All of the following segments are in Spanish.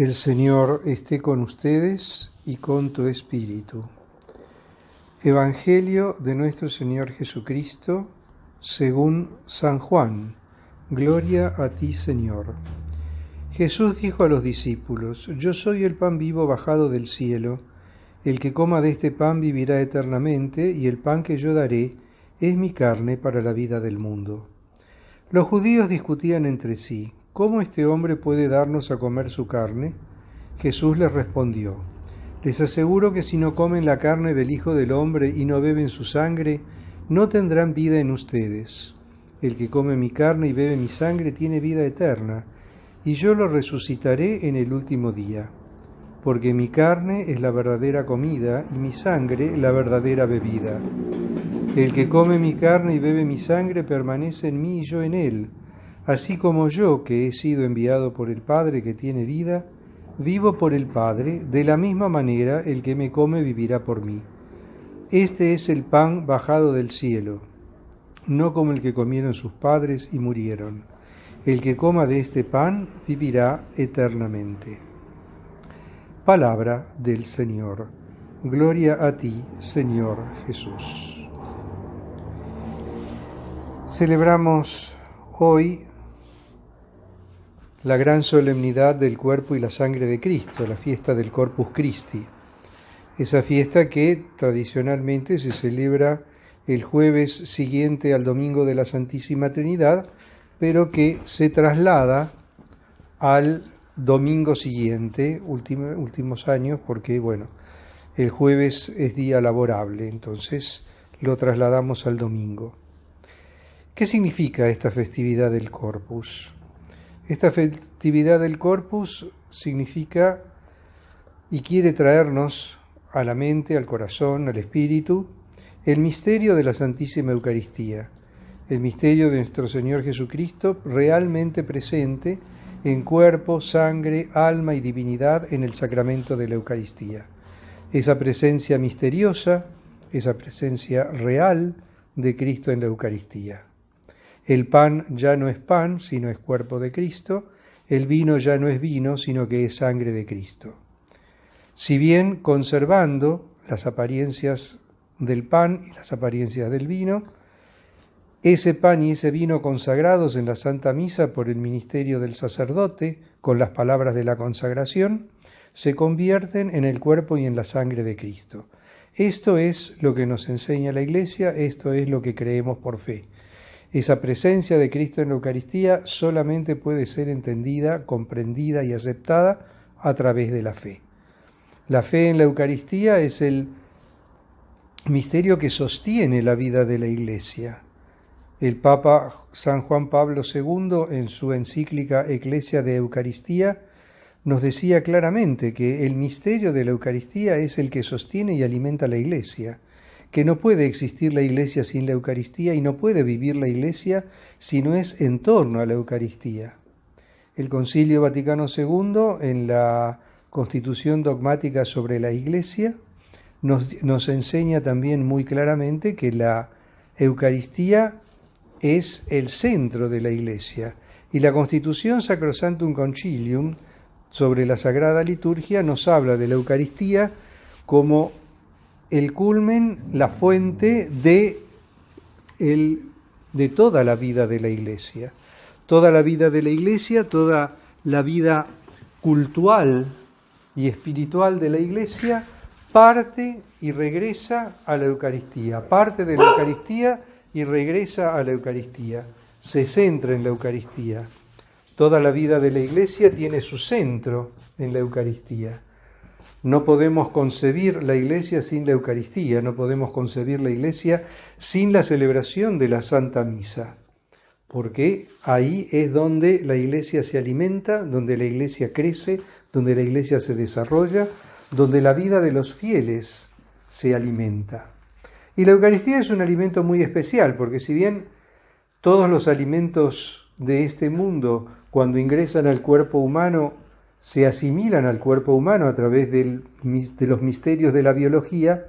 El Señor esté con ustedes y con tu espíritu. Evangelio de nuestro Señor Jesucristo según San Juan. Gloria a ti, Señor. Jesús dijo a los discípulos: Yo soy el pan vivo bajado del cielo. El que coma de este pan vivirá eternamente, y el pan que yo daré es mi carne para la vida del mundo. Los judíos discutían entre sí: ¿Cómo este hombre puede darnos a comer su carne? Jesús les respondió: Les aseguro que si no comen la carne del Hijo del Hombre y no beben su sangre, no tendrán vida en ustedes. El que come mi carne y bebe mi sangre tiene vida eterna, y yo lo resucitaré en el último día. Porque mi carne es la verdadera comida y mi sangre la verdadera bebida. El que come mi carne y bebe mi sangre permanece en mí y yo en él. Así como yo, que he sido enviado por el Padre que tiene vida, vivo por el Padre, de la misma manera el que me come vivirá por mí. Este es el pan bajado del cielo, no como el que comieron sus padres y murieron. El que coma de este pan vivirá eternamente. Palabra del Señor. Gloria a ti, Señor Jesús. Celebramos hoy la gran solemnidad del cuerpo y la sangre de Cristo, la fiesta del Corpus Christi. Esa fiesta que tradicionalmente se celebra el jueves siguiente al domingo de la Santísima Trinidad, pero que se traslada al domingo siguiente, últimos años, porque el jueves es día laborable, entonces lo trasladamos al domingo. ¿Qué significa esta festividad del Corpus? Esta festividad del Corpus significa y quiere traernos a la mente, al corazón, al espíritu, el misterio de la Santísima Eucaristía, el misterio de nuestro Señor Jesucristo realmente presente en cuerpo, sangre, alma y divinidad en el sacramento de la Eucaristía. Esa presencia misteriosa, esa presencia real de Cristo en la Eucaristía. El pan ya no es pan, sino es cuerpo de Cristo. El vino ya no es vino, sino que es sangre de Cristo. Si bien conservando las apariencias del pan y las apariencias del vino, ese pan y ese vino consagrados en la Santa Misa por el ministerio del sacerdote, con las palabras de la consagración, se convierten en el cuerpo y en la sangre de Cristo. Esto es lo que nos enseña la Iglesia, esto es lo que creemos por fe. Esa presencia de Cristo en la Eucaristía solamente puede ser entendida, comprendida y aceptada a través de la fe. La fe en la Eucaristía es el misterio que sostiene la vida de la Iglesia. El Papa San Juan Pablo II, en su encíclica Ecclesia de Eucaristía, nos decía claramente que el misterio de la Eucaristía es el que sostiene y alimenta la Iglesia, que no puede existir la Iglesia sin la Eucaristía y no puede vivir la Iglesia si no es en torno a la Eucaristía. El Concilio Vaticano II, en la Constitución Dogmática sobre la Iglesia, nos enseña también muy claramente que la Eucaristía es el centro de la Iglesia. Y la Constitución Sacrosanctum Concilium sobre la Sagrada Liturgia nos habla de la Eucaristía como el culmen, la fuente de toda la vida de la Iglesia. Toda la vida de la Iglesia, toda la vida cultural y espiritual de la Iglesia parte y regresa a la Eucaristía. Parte de la Eucaristía y regresa a la Eucaristía. Se centra en la Eucaristía. Toda la vida de la Iglesia tiene su centro en la Eucaristía. No podemos concebir la Iglesia sin la Eucaristía, no podemos concebir la Iglesia sin la celebración de la Santa Misa, porque ahí es donde la Iglesia se alimenta, donde la Iglesia crece, donde la Iglesia se desarrolla, donde la vida de los fieles se alimenta. Y la Eucaristía es un alimento muy especial, porque si bien todos los alimentos de este mundo, cuando ingresan al cuerpo humano, se asimilan al cuerpo humano a través de los misterios de la biología,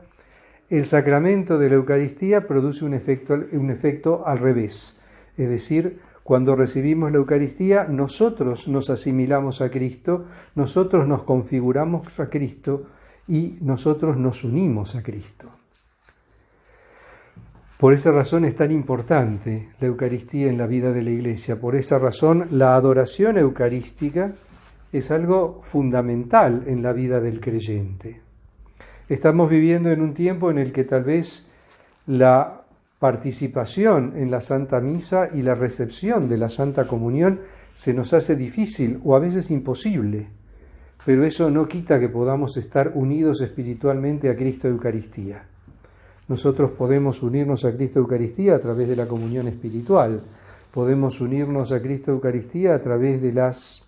el sacramento de la Eucaristía produce un efecto al revés. Es decir, Cuando recibimos la Eucaristía, nosotros nos asimilamos a Cristo, nosotros nos configuramos a Cristo y nosotros nos unimos a Cristo. Por esa razón es tan importante la Eucaristía en la vida de la Iglesia. Por esa razón la adoración eucarística es algo fundamental en la vida del creyente. Estamos viviendo en un tiempo en el que tal vez la participación en la Santa Misa y la recepción de la Santa Comunión se nos hace difícil o a veces imposible, pero eso no quita que podamos estar unidos espiritualmente a Cristo Eucaristía. Nosotros podemos unirnos a Cristo Eucaristía a través de la comunión espiritual, podemos unirnos a Cristo Eucaristía a través de las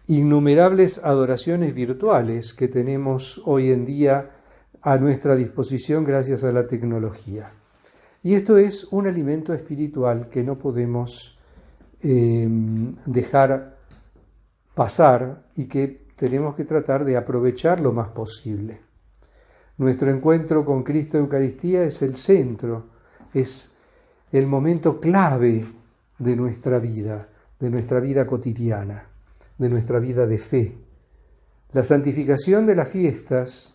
innumerables adoraciones virtuales que tenemos hoy en día a nuestra disposición gracias a la tecnología. Y esto es un alimento espiritual que no podemos dejar pasar y que tenemos que tratar de aprovechar lo más posible. Nuestro encuentro con Cristo Eucaristía es el centro, es el momento clave de nuestra vida cotidiana, de nuestra vida de fe. La santificación de las fiestas,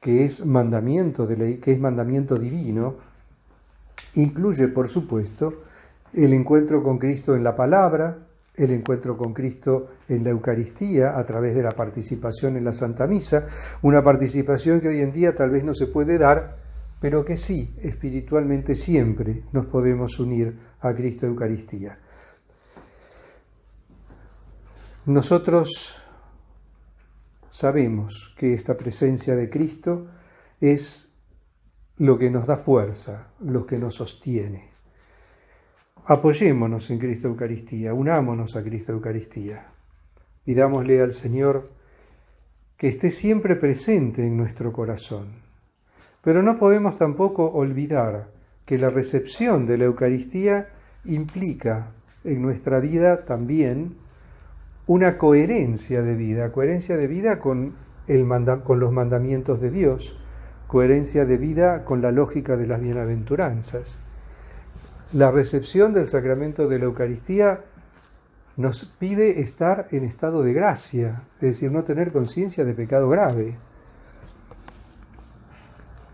que es mandamiento divino, incluye, por supuesto, el encuentro con Cristo en la palabra, el encuentro con Cristo en la Eucaristía a través de la participación en la Santa Misa, una participación que hoy en día tal vez no se puede dar, pero que sí, espiritualmente siempre nos podemos unir a Cristo Eucaristía. Nosotros sabemos que esta presencia de Cristo es lo que nos da fuerza, lo que nos sostiene. Apoyémonos en Cristo Eucaristía, unámonos a Cristo Eucaristía. Pidámosle al Señor que esté siempre presente en nuestro corazón. Pero no podemos tampoco olvidar que la recepción de la Eucaristía implica en nuestra vida también una coherencia de vida con los mandamientos de Dios, coherencia de vida con la lógica de las bienaventuranzas. La recepción del sacramento de la Eucaristía nos pide estar en estado de gracia, es decir, no tener conciencia de pecado grave.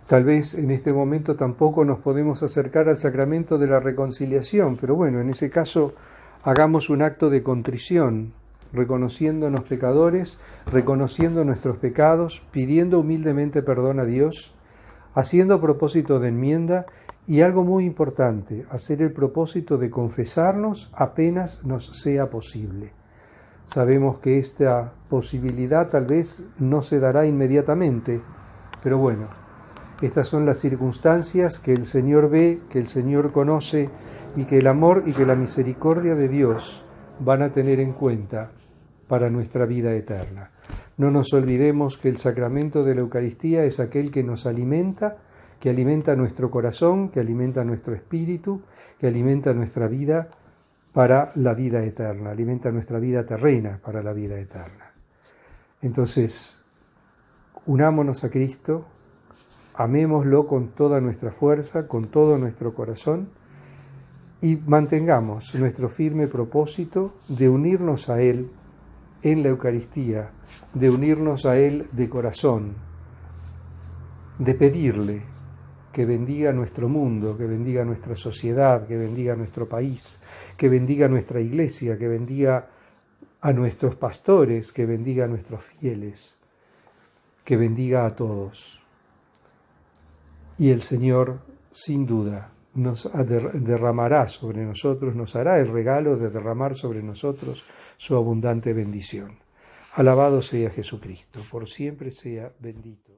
Tal vez en este momento tampoco nos podemos acercar al sacramento de la reconciliación, pero bueno, en ese caso hagamos un acto de contrición, reconociéndonos pecadores, reconociendo nuestros pecados, pidiendo humildemente perdón a Dios, haciendo propósito de enmienda y algo muy importante, hacer el propósito de confesarnos apenas nos sea posible. Sabemos que esta posibilidad tal vez no se dará inmediatamente, pero bueno, estas son las circunstancias que el Señor ve, que el Señor conoce y que el amor y que la misericordia de Dios van a tener en cuenta para nuestra vida eterna. No nos olvidemos que el sacramento de la Eucaristía es aquel que nos alimenta, que alimenta nuestro corazón, que alimenta nuestro espíritu, que alimenta nuestra vida para la vida eterna, alimenta nuestra vida terrena para la vida eterna. Entonces, unámonos a Cristo, amémoslo con toda nuestra fuerza, con todo nuestro corazón, y mantengamos nuestro firme propósito de unirnos a Él en la Eucaristía, de unirnos a Él de corazón, de pedirle que bendiga nuestro mundo, que bendiga nuestra sociedad, que bendiga nuestro país, que bendiga nuestra iglesia, que bendiga a nuestros pastores, que bendiga a nuestros fieles, que bendiga a todos. Y el Señor, sin duda, nos derramará sobre nosotros, nos hará el regalo de derramar sobre nosotros su abundante bendición. Alabado sea Jesucristo, por siempre sea bendito.